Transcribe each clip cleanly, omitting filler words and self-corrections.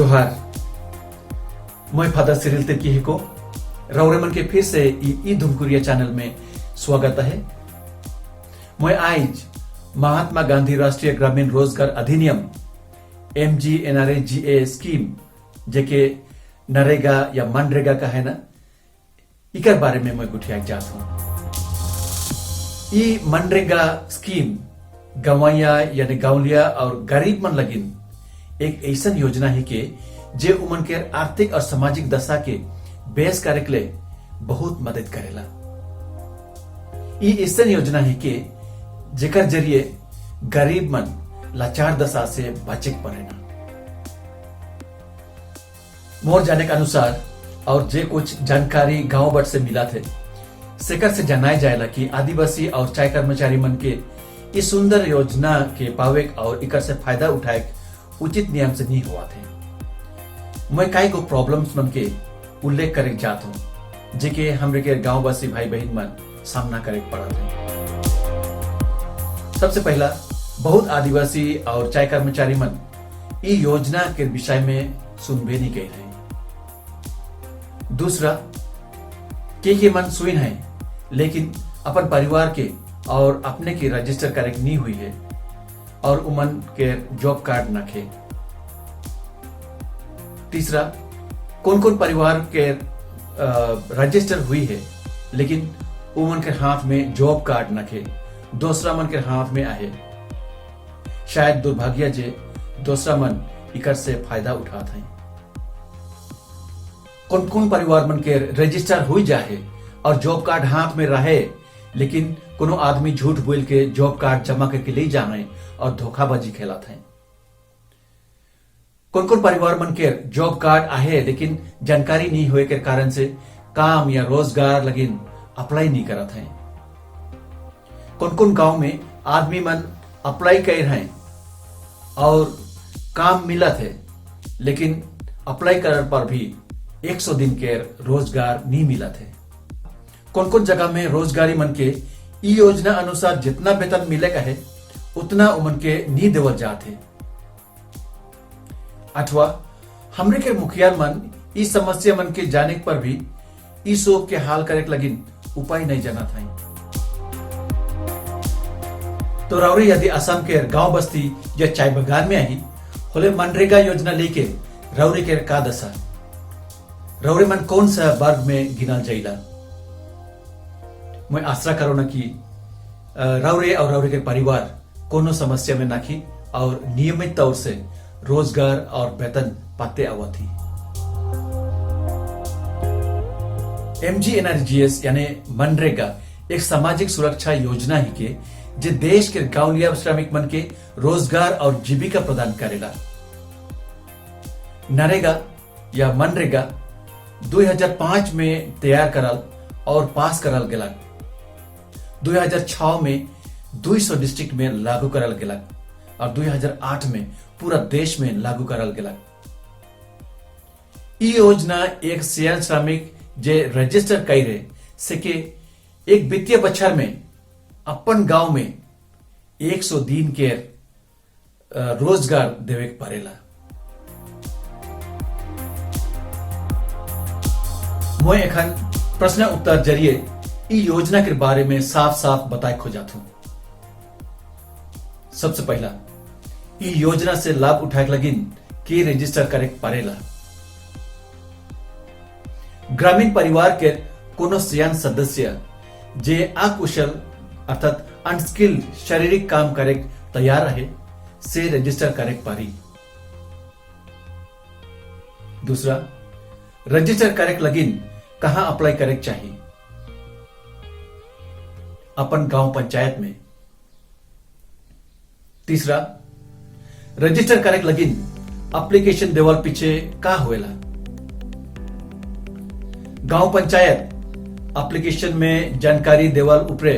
जोहार मैं father Cyril Tirkey को रौरेमन के फिर से ई धुमकुरिया चैनल में स्वागत है। मैं आज महात्मा गांधी राष्ट्रीय ग्रामीण रोजगार अधिनियम MGNREGA स्कीम जेके नरेगा या मनरेगा का है ना, इकर बारे में मैं गुठिया चाहता हूं। ये मनरेगा स्कीम गंवैया यानी गांवलिया और गरीब मन लगिन एक ऐसा योजना है कि जे उमन के आर्थिक और सामाजिक दशा के बेस करे के लिए बहुत मदद करेला। ये ऐसा योजना है कि जेकर जरिए गरीब मन लाचार दशा से बचे पड़ेना। मोर जाने के अनुसार और जे कुछ जानकारी गांव बट से मिला थे सेकर से जनाया जाएला कि आदिवासी और चाय कर्मचारी मन के इस सुंदर योजना के पावे और इकर से फायदा उठाए उचित नियम से नहीं हुआ थे। मैं कई को प्रॉब्लम्स मन के उल्लेख करे जात हूं जेके हमरे के गांववासी भाई बहन मन सामना करे पड़ा थे। सबसे पहला, बहुत आदिवासी और चाय कर्मचारी मन ई योजना के विषय में सुनबे नहीं गए थे। दूसरा, के मन सुन है लेकिन अपन परिवार के और अपने की रजिस्टर करे नहीं हुई है और उमन के जॉब कार्ड न खे। तीसरा, कौन कौन परिवार के रजिस्टर हुई है लेकिन उमन के हाथ में जॉब कार्ड न खे, दूसरा मन के हाथ में आए। शायद दुर्भाग्य जे दूसरा मन इकर से फायदा उठाते हैं। कौन कौन परिवार मन के रजिस्टर हुई जाए और जॉब कार्ड हाथ में रहे लेकिन कोनो आदमी झूठ बोल के जॉब कार्ड जमा करके ले जाने और धोखाबाजी खेलाते हैं। कौन कौन परिवार मन के जॉब कार्ड आहे लेकिन जानकारी नहीं होए के कारण से काम या रोजगार लगिन अप्लाई नहीं करत हैं। कौन कौन गांव में आदमी मन अप्लाई कर रहे हैं और काम मिलत है लेकिन अप्लाई करने पर भी 100 दिन के रोजगार नहीं मिलत है। कौन कौन जगह में रोजगारी मन के ई योजना अनुसार जितना वेतन मिलेगा है उतना उमन के नहीं देवल जाते। अथवा हमरे के मुखिया मन इस समस्या मन के जाने पर भी इस शोक के हाल करे लगिन उपाय नहीं जाना था। तो रावरी यदि असम के गांव बस्ती या चाय बागान में आई होले मनरेगा योजना लेके रावरी के का दशा, रावरी मन कौन सा वर्ग में गिनल जाइला। मैं आशा करो ना कि रावरे और रावरे के परिवार कोनो समस्या में नाखी और नियमित तौर से रोजगार और वेतन पाते आवा थी। MGNREGA यानी मनरेगा एक सामाजिक सुरक्षा योजना ही के जो देश के गांवलिया श्रमिक मन के रोजगार और जीविका प्रदान करेगा। नरेगा या मनरेगा 2005 में तैयार करल और पास करल गेला। 2006 में 200 डिस्ट्रिक्ट में लागू करल गेला और 2008 में पूरा देश में लागू करल गेला। ई योजना एक सियान श्रमिक जे रजिस्टर करे से के एक वित्तीय बछर में अपन गांव में 100 दिन के रोजगार देवे पड़ेला। मैं एखन प्रश्न उत्तर जरिए ई योजना के बारे में साफ साफ बताए खोजात हूं। सबसे पहला, ई योजना से लाभ उठाए लगिन के रजिस्टर करे पड़ेला। ग्रामीण परिवार के कोनो सियान सदस्य जे अकुशल अर्थात अनस्किल्ड शारीरिक काम करे तैयार रहे से रजिस्टर करे पारी। दूसरा, रजिस्टर करे लगिन कहां अप्लाई करे चाहिए। अपन गांव पंचायत में। तीसरा, रजिस्टर करे लगिन एप्लीकेशन देवल पीछे का होएला। गांव पंचायत एप्लीकेशन में जानकारी देवल ऊपरे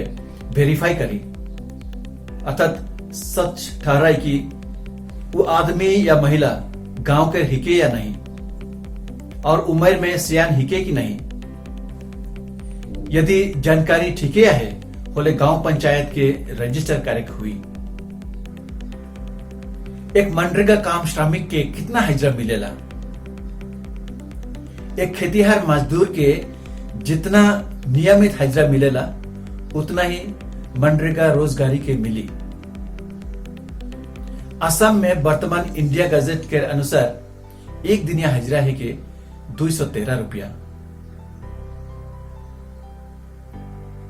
वेरीफाई करी अर्थात सच ठहराई कि वो आदमी या महिला गांव के हिके या नहीं और उम्र में सियान हिके कि नहीं। यदि जानकारी ठीके है होले गांव पंचायत के रजिस्टर करे हुई। एक मनरेगा काम श्रमिक के कितना हजरा मिलेला एक खेतीहर मजदूर के जितना नियमित हजरा मिलेला उतना ही मनरेगा रोजगारी के मिली। असम में वर्तमान इंडिया गजट के अनुसार एक दिनिया हजरा है के 213 रुपया।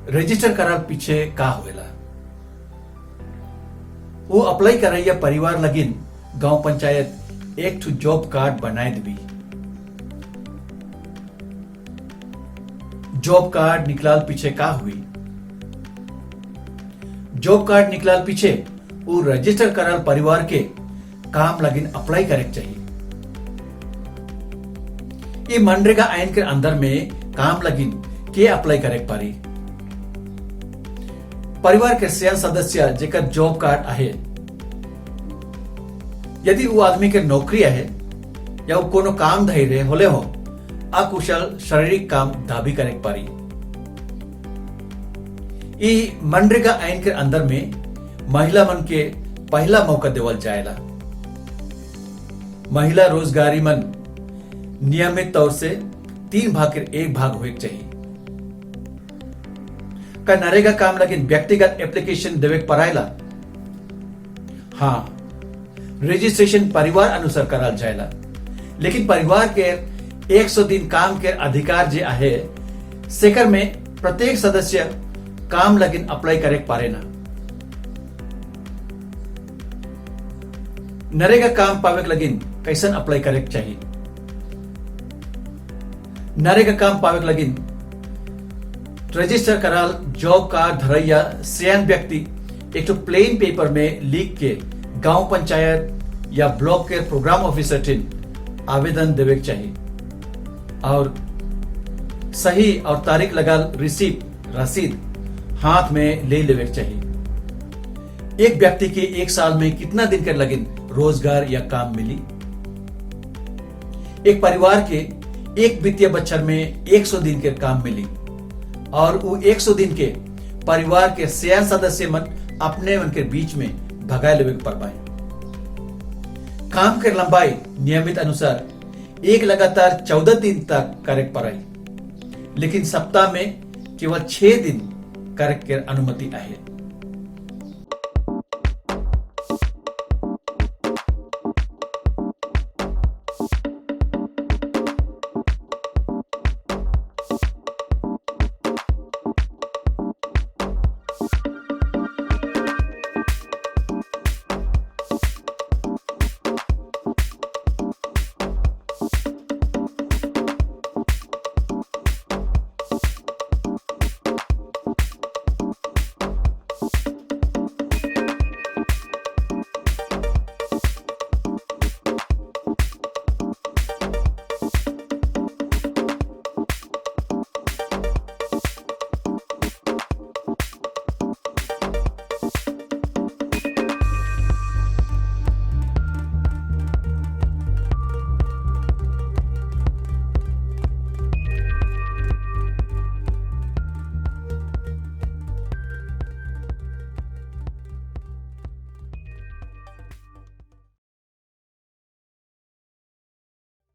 रजिस्टर करार पीछे का होएला, वो अप्लाई करैया परिवार लगिन गांव पंचायत एक ठू जॉब कार्ड बनाए देवी। जॉब कार्ड निकलाल पीछे का हुई, जॉब कार्ड निकलाल पीछे वो रजिस्टर कराल परिवार के काम लगिन अप्लाई करे चाहिए। ये मनरेगा आइन के अंदर में काम लगिन के अप्लाई करे पारी। परिवार के सैन सदस्य जेकर जॉब कार्ड आहे, यदि वो आदमी के नौकरी है या वो कोनो काम धैर्य होले हो अकुशल शारीरिक काम दाबी करे पारी। ई मनरेगा आइन के अंदर में महिला मन के पहला मौका देवल जाएला। महिला रोजगारी मन नियमित तौर से 3 भाग के 1 भाग होए चाहिए। का नरेगा काम लगिन व्यक्तिगत एप्लीकेशन देवे परायला, हाँ रजिस्ट्रेशन परिवार अनुसार कराल जाएला, लेकिन परिवार के 100 दिन काम के अधिकार जे आहे सेकर में प्रत्येक सदस्य काम लगिन अप्लाई करे पारे ना। नरेगा काम पावे लगिन कैसन अप्लाई करे चाहिए। नरेगा काम पावे लगिन रजिस्टर कराल जॉब कार्ड धरैया सैन व्यक्ति एक तो प्लेन पेपर में लिख के गांव पंचायत या ब्लॉक के प्रोग्राम ऑफिसर टिन आवेदन देवे चाहिए और सही और तारीख लगाल रिसीप्ट रसीद हाथ में ले लेवे चाहिए। एक व्यक्ति के 1 साल में कितना दिन के लगिन रोजगार या काम मिली। एक परिवार के एक वित्तीय बछर में 100 दिन के काम मिली और वो 100 दिन के परिवार के सैन सदस्य मन अपने मन के बीच में भगाए लेवे पर पाए। काम के लंबाई नियमित अनुसार एक लगातार 14 दिन तक करे पड़ाई, लेकिन सप्ताह में केवल 6 दिन करे के अनुमति आहे।